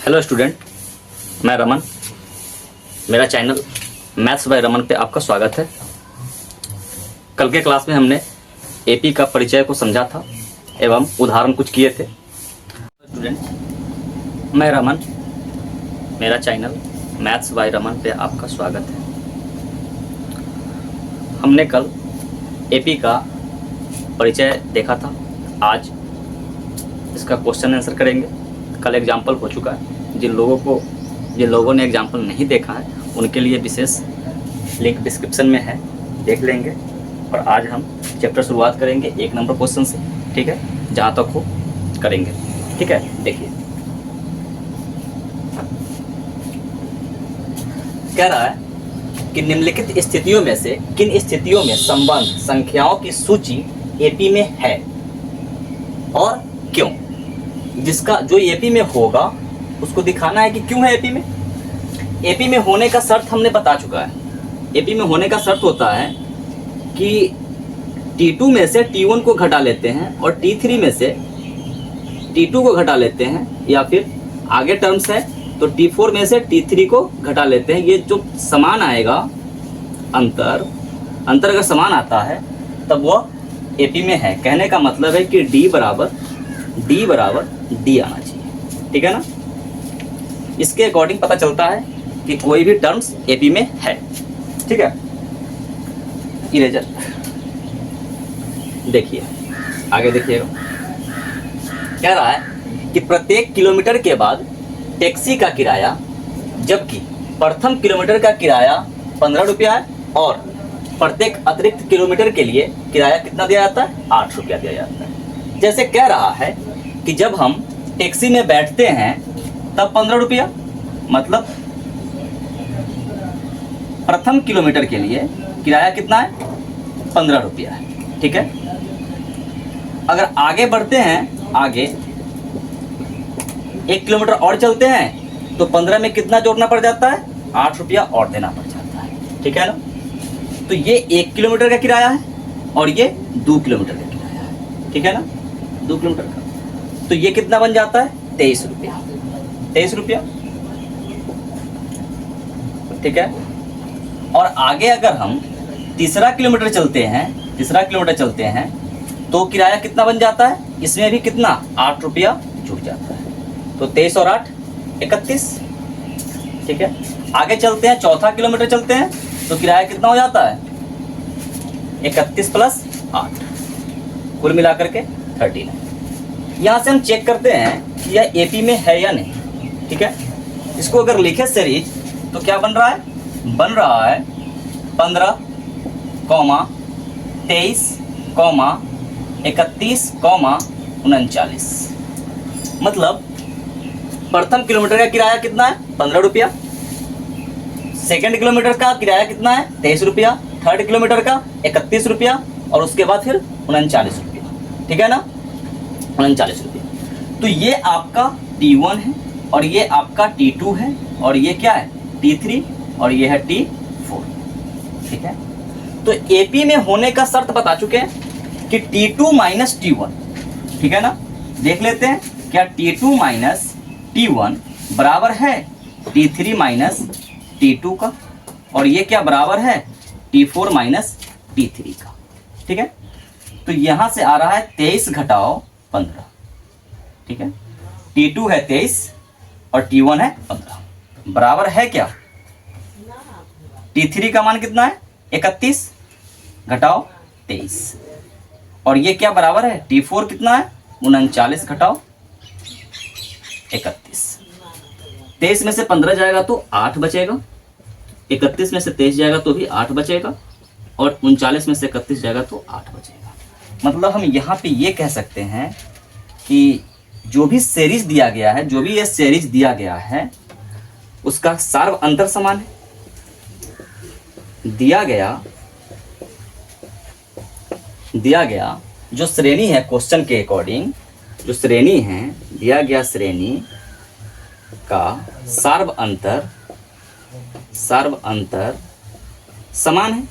Hello student, मैं रमन। मेरा channel maths by Raman पे आपका स्वागत है। कल के क्लास में हमने एपी का परिचय को समझा था एवं उदाहरण कुछ किए थे। स्टूडेंट, मैं रमन, मेरा चैनल मैथ्स बाय रमन पे आपका स्वागत है। हमने कल एपी का परिचय देखा था, आज इसका क्वेश्चन आंसर करेंगे। कल एग्जाम्पल हो चुका है। जिन लोगों ने एग्जाम्पल नहीं देखा है उनके लिए विशेष लिंक डिस्क्रिप्शन में है, देख लेंगे। और आज हम चैप्टर शुरुआत करेंगे 1 नंबर क्वेश्चन से, ठीक है, जहाँ तक हो करेंगे, ठीक है। देखिए, कह रहा है कि निम्नलिखित स्थितियों में से किन स्थितियों में संबंध संख्याओं की सूची एपी में है और क्यों। जिसका जो एपी में होगा उसको दिखाना है कि क्यों है एपी में। एपी में होने का शर्त हमने बता चुका है। एपी में होने का शर्त होता है कि T2 में से T1 को घटा लेते हैं और T3 में से T2 को घटा लेते हैं, या फिर आगे टर्म्स है तो T4 में से T3 को घटा लेते हैं। ये जो समान आएगा, अंतर अगर समान आता है तब वह एपी में है। कहने का मतलब है कि D बराबर D आना चाहिए, ठीक है ना। इसके अकॉर्डिंग पता चलता है कि कोई भी टर्म्स एपी में है, ठीक है। इरेजर देखिए, आगे देखिएगा। कह रहा है कि प्रत्येक किलोमीटर के बाद टैक्सी का किराया, जबकि प्रथम किलोमीटर का किराया 15 रुपया है और प्रत्येक अतिरिक्त किलोमीटर के लिए किराया कितना दिया जाता है, 8 रुपया दिया जाता है। जैसे कह रहा है कि जब हम टैक्सी में बैठते हैं तब 15 रुपया, मतलब प्रथम किलोमीटर के लिए किराया कितना है, 15 रुपया है, ठीक है। अगर आगे बढ़ते हैं, आगे 1 किलोमीटर और चलते हैं तो 15 में कितना जोड़ना पड़ जाता है, 8 रुपया और देना पड़ जाता है, ठीक है ना। तो ये 1 किलोमीटर का किराया है और ये 2 किलोमीटर का किराया है, ठीक है ना, 2 किलोमीटर का। तो ये कितना बन जाता है, 23 रुपया, 23 रुपया, ठीक है। और आगे अगर हम तीसरा किलोमीटर चलते हैं तो किराया कितना बन जाता है, इसमें भी कितना, 8 रुपया जुड़ जाता है। तो 23 और 8 31, ठीक है। आगे चलते हैं, चौथा किलोमीटर चलते हैं तो किराया कितना हो जाता है, 31 प्लस 8, कुल मिलाकर के 39। यहाँ से हम चेक करते हैं कि यह एपी में है या नहीं, ठीक है। इसको अगर लिखे सीरीज तो क्या बन रहा है, 15, 23, 31, 39। मतलब प्रथम किलोमीटर का किराया कितना है, 15 रुपया। सेकेंड किलोमीटर का किराया कितना है, 23 रुपया। थर्ड किलोमीटर का 31 रुपया और उसके बाद फिर 39 रुपया, ठीक है ना, 39 रुपया। तो ये आपका T1 है और ये आपका T2 है और ये क्या है, T3 और ये है T4, ठीक है। तो एपी में होने का शर्त बता चुके हैं कि T2 माइनस T1, ठीक है ना। देख लेते हैं क्या T2 माइनस T1 बराबर है T3 माइनस T2 का, और ये क्या बराबर है, T4 माइनस T3 का, ठीक है। तो यहां से आ रहा है 23 घटाओ 15, ठीक है। T2 है 23 और T1 है 15, बराबर है क्या, T3 का मान कितना है, 31 घटाओ 23, और ये क्या बराबर है, T4 कितना है, 39 घटाओ 31। 23 में से 15 जाएगा तो 8 बचेगा, 31 में से 23 जाएगा तो भी 8 बचेगा, और 39 में से 31 जाएगा तो 8 बचेगा। मतलब हम यहाँ पे ये कह सकते हैं कि जो भी सीरीज दिया गया है, जो भी ये सीरीज दिया गया है उसका सार्व अंतर समान है। दिया गया जो श्रेणी है, क्वेश्चन के अकॉर्डिंग जो श्रेणी है, दिया गया श्रेणी का सार्व अंतर समान है।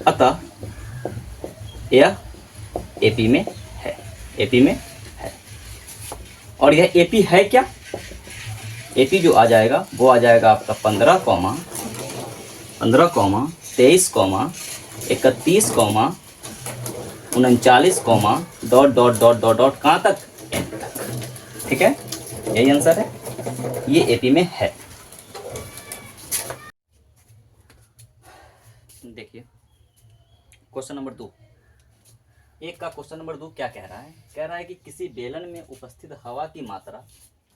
अतः यह एपी में है। और यह एपी है क्या? एपी जो आ जाएगा वो आ जाएगा आपका 15, 23, 31, 39, dot dot dot dot dot कहाँ तक? एन तक। ठीक है, यही आंसर है, ये एपी में है। देखिए क्वेश्चन नंबर 2, एक का क्वेश्चन नंबर 2 क्या कह रहा है? कह रहा है कि किसी बेलन में उपस्थित हवा की मात्रा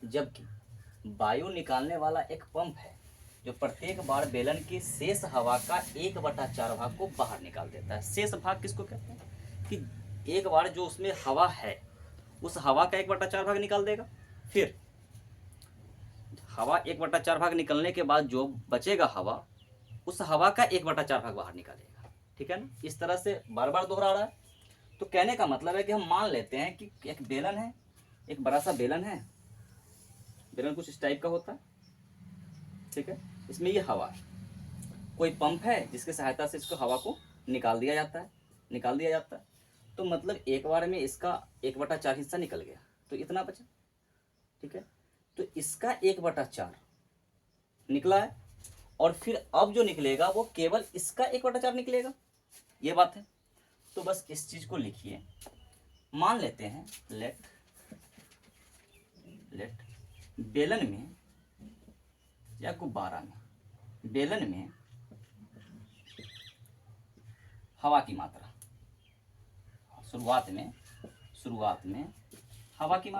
जबकि वायु निकालने वाला एक पंप है जो प्रत्येक बार बेलन की शेष हवा का 1/4 भाग को बाहर निकाल देता है। शेष भाग किसको कहते हैं? कि एक बार जो उसमें हवा है उस हवा का 1/4 भाग निकाल देगा, फिर हवा 1/4 भाग निकलने के बाद जो बचेगा हवा, उस हवा का 1/4 भाग बाहर निकालेगा। ठीक है ना, इस तरह से बार बार दोहरा रहा है। तो कहने का मतलब है कि हम मान लेते हैं कि एक बेलन है, एक बड़ा सा बेलन है, बेलन कुछ इस टाइप का होता है। ठीक है, इसमें ये हवा है, कोई पंप है जिसकी सहायता से इसको हवा को निकाल दिया जाता है। तो मतलब एक बार में इसका 1/4 हिस्सा निकल गया तो इतना बचा। ठीक है, तो इसका 1/4 निकला है और फिर अब जो निकलेगा वो केवल इसका 1/4 निकलेगा, ये बात है। तो बस इस चीज को लिखिए, मान लेते हैं लेट बेलन में या गुब्बारा में, बेलन में हवा की मात्रा, शुरुआत में हवा की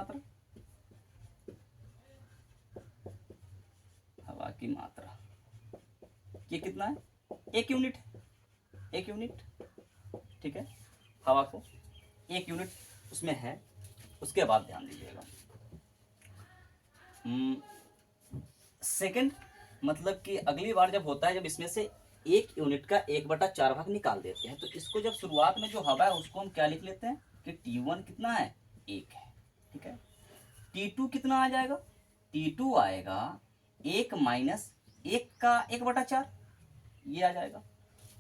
मात्रा ये कितना है? 1 यूनिट। ठीक है, हवा को 1 यूनिट उसमें है। उसके बाद ध्यान दीजिएगा, सेकंड मतलब कि अगली बार जब होता है, जब इसमें से 1 यूनिट का 1/4 भाग निकाल देते हैं, तो इसको जब शुरुआत में जो हवा है उसको हम क्या लिख लेते हैं कि T1 कितना है? 1 है। ठीक है, T2 कितना आ जाएगा? T2 आएगा 1 माइनस 1 का 1/4, ये आ जाएगा।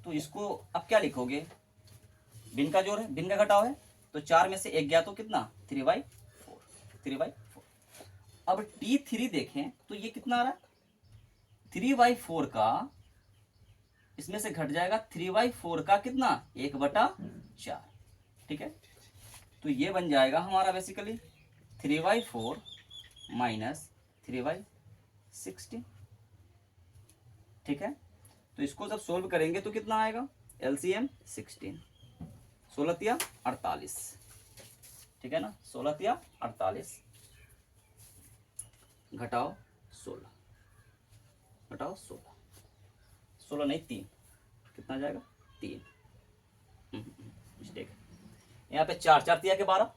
तो इसको अब क्या लिखोगे? भिन्न का जोड़ है, भिन्न का घटाव है, तो 4 में से 1 गया तो कितना? 3/4। अब T3 देखें तो ये कितना आ रहा है? 3/4 का, इसमें से घट जाएगा 3/4 का कितना? 1/4। ठीक है, तो ये बन जाएगा हमारा बेसिकली 3/4 माइनस 3/16। ठीक है, तो इसको जब सोल्व करेंगे तो कितना आएगा? LCM 16, 16 48। ठीक है ना, 16 48 घटाओ 16, 16 नहीं 3, कितना आ जाएगा? 3। मिस्टेक, यहाँ पे 4 के 12,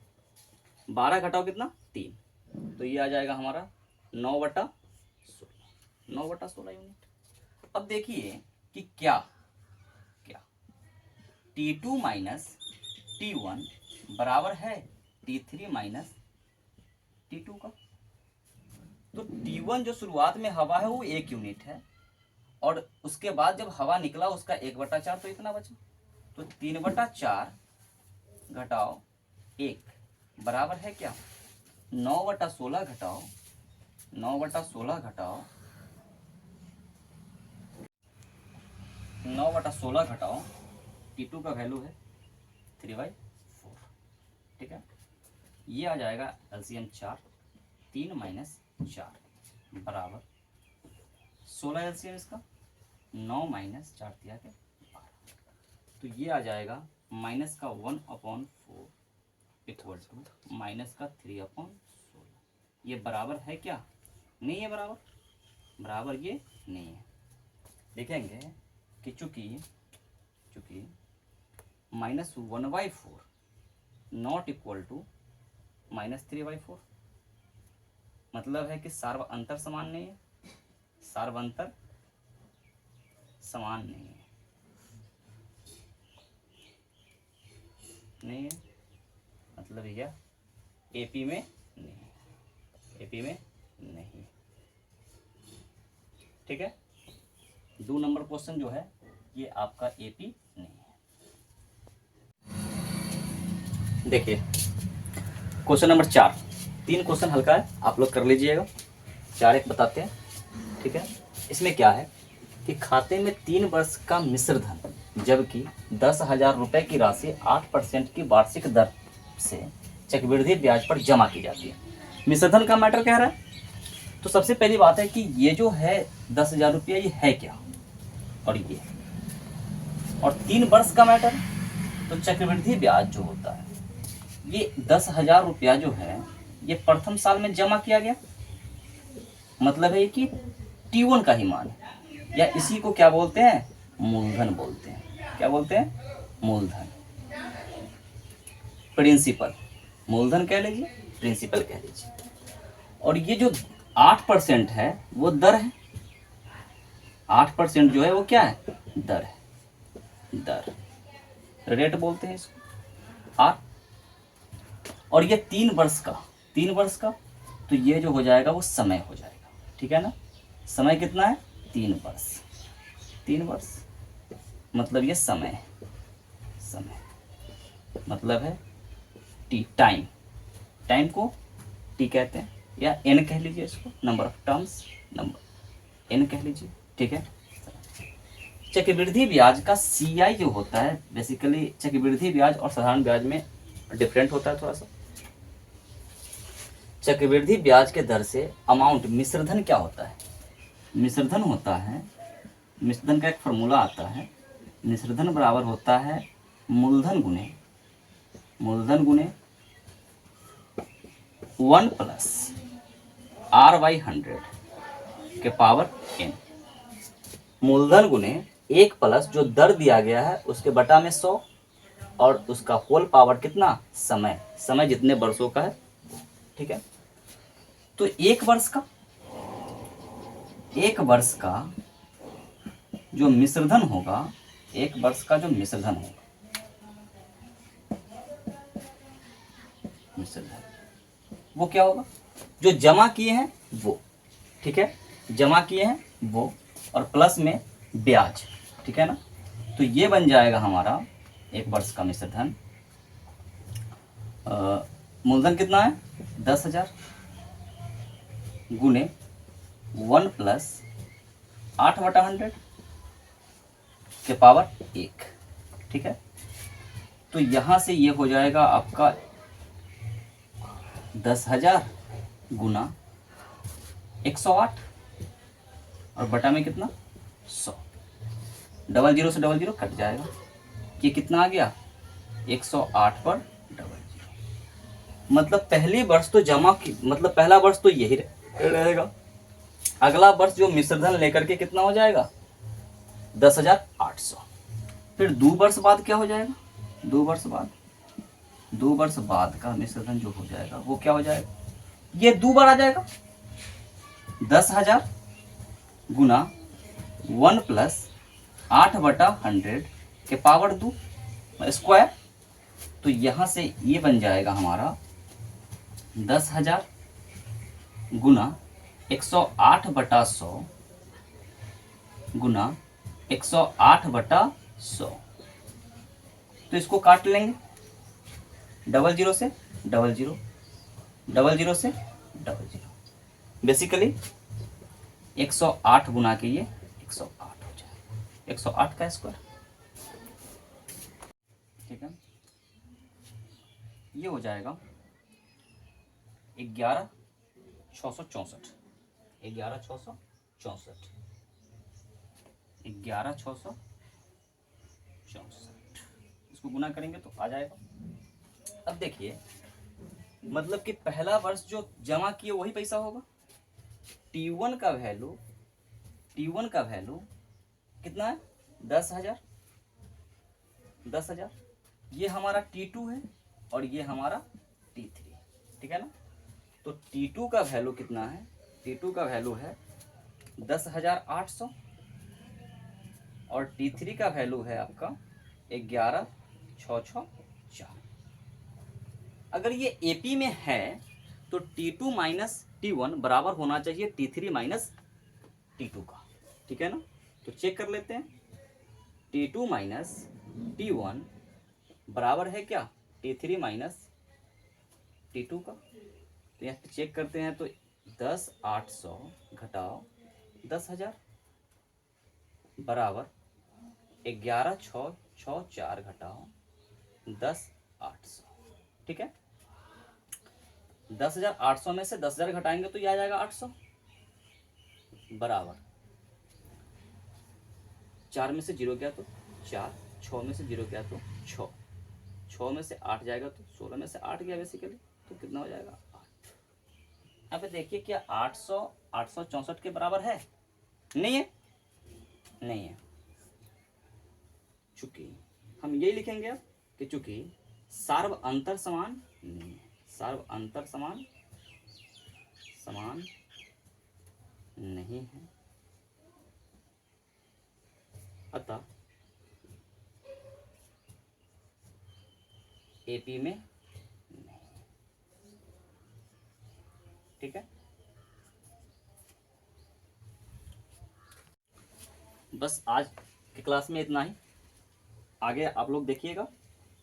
12 घटाओ कितना? 3, तो ये आ जाएगा हमारा 9/16 यूनिट। अब देखिए कि क्या T2 माइनस T1 बराबर है T3 माइनस T2 का। तो T1 जो शुरुआत में हवा है वो 1 यूनिट है, और उसके बाद जब हवा निकला उसका 1/4, तो इतना बचा। तो 3/4 घटाओ 1 बराबर है क्या? 9/16 घटाओ 9/16 घटाओ T2 का वैल्यू है 3/4। ठीक है, ये आ जाएगा LCM 4, 3 माइनस 4 बराबर 16 LCM इसका 9 माइनस 4 के 12। तो ये आ जाएगा माइनस का 1/4 इक्वल टू माइनस का 3/16। ये बराबर है क्या? नहीं है बराबर ये नहीं है। देखेंगे कि चूंकि minus 1/4 not equal to minus 3/4, मतलब है कि सार्व अंतर समान नहीं है, नहीं है, मतलब यह एपी में नहीं। ठीक है, 2 नंबर क्वेश्चन जो है ये आपका एपी नहीं है। देखिए क्वेश्चन नंबर 4, 3 क्वेश्चन हल्का है, आप लोग कर लीजिएगा। 4 एक बताते हैं, ठीक है। इसमें क्या है कि खाते में 3 वर्ष का मिश्र धन जबकि 10,000 रुपये की राशि 8% की वार्षिक दर से चक्रवृद्धि ब्याज पर जमा की जाती है। मिश्र धन का मैटर कह रहा है। तो सबसे पहली बात है कि ये जो है 10,000 रुपया ये है क्या, और ये और 3 वर्ष का मैटर। तो चक्रवृद्धि ब्याज जो होता है ये 10,000 रुपया जो है ये प्रथम साल में जमा किया गया, मतलब है कि T1 का ही मान है, या इसी को क्या बोलते हैं, मूलधन बोलते हैं। क्या बोलते हैं, मूलधन, प्रिंसिपल। मूलधन कह लीजिए, प्रिंसिपल कह लीजिए। और ये जो 8% है वो दर है। 8% जो है वो क्या है, दर है, दर, रेट बोलते हैं इसको, आर। और ये 3 वर्ष का, 3 वर्ष का, तो ये जो हो जाएगा वो समय हो जाएगा, ठीक है ना। समय कितना है, 3 वर्ष, 3 वर्ष मतलब ये समय, समय मतलब है टी, टाइम, टाइम को टी कहते हैं, या एन कह लीजिए इसको, number of terms, number n कह लीजिए, ठीक है। चक्रवृद्धि ब्याज का CI जो होता है, बेसिकली चक्रवृद्धि ब्याज और साधारण ब्याज में डिफरेंट होता है थोड़ा सा। चक्रवृद्धि ब्याज के दर से अमाउंट, मिश्रधन क्या होता है, मिश्रधन होता है, मिश्रधन का एक फॉर्मूला आता है, मिश्रधन बराबर होता है मूलधन गुने 1 प्लस R/100 के पावर n। मूलधन गुने 1 प्लस जो दर दिया गया है उसके बटा में 100 और उसका होल पावर कितना, समय, समय जितने वर्षों का है, ठीक है। तो 1 वर्ष का, 1 वर्ष का जो मिश्रधन होगा, 1 वर्ष का जो मिश्रधन होगा, मिश्रधन वो क्या होगा, जो जमा किए हैं वो, ठीक है, जमा किए हैं वो, और प्लस में ब्याज, ठीक है ना। तो ये बन जाएगा हमारा 1 वर्ष का मिश्रधन। मूलधन कितना है, 10,000 गुने 1 प्लस 8/100 के पावर 1, ठीक है। तो यहाँ से ये हो जाएगा आपका 10,000 गुना 108 और बटा में कितना, 100। डबल जीरो से डबल जीरो कट जाएगा, ये कितना आ गया, 108 पर डबल जीरो। मतलब पहली वर्ष तो जमा की, मतलब पहला वर्ष तो यही रहेगा। अगला वर्ष जो मिश्रधन लेकर के कितना हो जाएगा, 10,800। फिर 2 वर्ष बाद क्या हो जाएगा, 2 वर्ष बाद, 2 वर्ष बाद का मिश्रधन जो हो जाएगा वो क्या हो जाएगा, ये 2 बार आ जाएगा, 10,000 गुना 1 प्लस 8/100 के पावर 2 स्क्वायर। तो यहाँ से ये बन जाएगा हमारा 10,000 गुना 108/100 गुना 108/100। तो इसको काट लेंगे, डबल जीरो से डबल जीरो, डबल जीरो से डबल जीरो। बेसिकली 108 गुना के ये 108 हो जाए, 108 का स्क्वायर, ठीक है। ये हो जाएगा 11,664, 11,664, 11,664, इसको गुना करेंगे तो आ जाएगा। अब देखिए, मतलब कि पहला वर्ष जो जमा किए वही पैसा होगा। T1 का वैल्यू, T1 का वैल्यू कितना है, 10,000, 10,000। ये हमारा T2 है और ये हमारा T3, ठीक है ना। तो T2 का वैल्यू कितना है, T2 का वैल्यू है 10,800 और T3 का वैल्यू है आपका 11,664। अगर ये AP में है तो T2 माइनस T1 बराबर होना चाहिए T3 माइनस T2 का, ठीक है ना। तो चेक कर लेते हैं, T2 माइनस T1 बराबर है क्या, T3 माइनस T2 का। तो यहाँ पे चेक करते हैं तो 10,800 घटाओ 10,000 बराबर 11,664 घटाओ 10,800। ठीक है, 10,800 में से 10,000 घटाएंगे तो ये आ जाएगा 800 बराबर 4 में से 0 गया तो 4, 6 में से 0 गया तो 6, 6 में से 8 जाएगा तो 16 में से 8 गया बेसिकली, तो कितना हो जाएगा 8। यहाँ पे देखिए क्या 800 864 के बराबर है? नहीं है, नहीं है। चूंकि हम यही लिखेंगे अब कि चूंकि सार्व अंतर समान नहीं है, सार्व अंतर समान नहीं है, अतः एपी में नहीं। ठीक है, बस आज की क्लास में इतना ही। आगे आप लोग देखिएगा,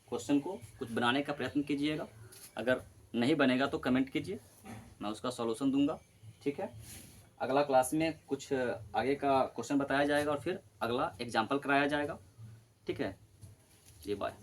क्वेश्चन को कुछ बनाने का प्रयत्न कीजिएगा। अगर नहीं बनेगा तो कमेंट कीजिए, मैं उसका सॉल्यूशन दूंगा। ठीक है, अगला क्लास में कुछ आगे का क्वेश्चन बताया जाएगा और फिर अगला एग्जाम्पल कराया जाएगा। ठीक है, जी बाय।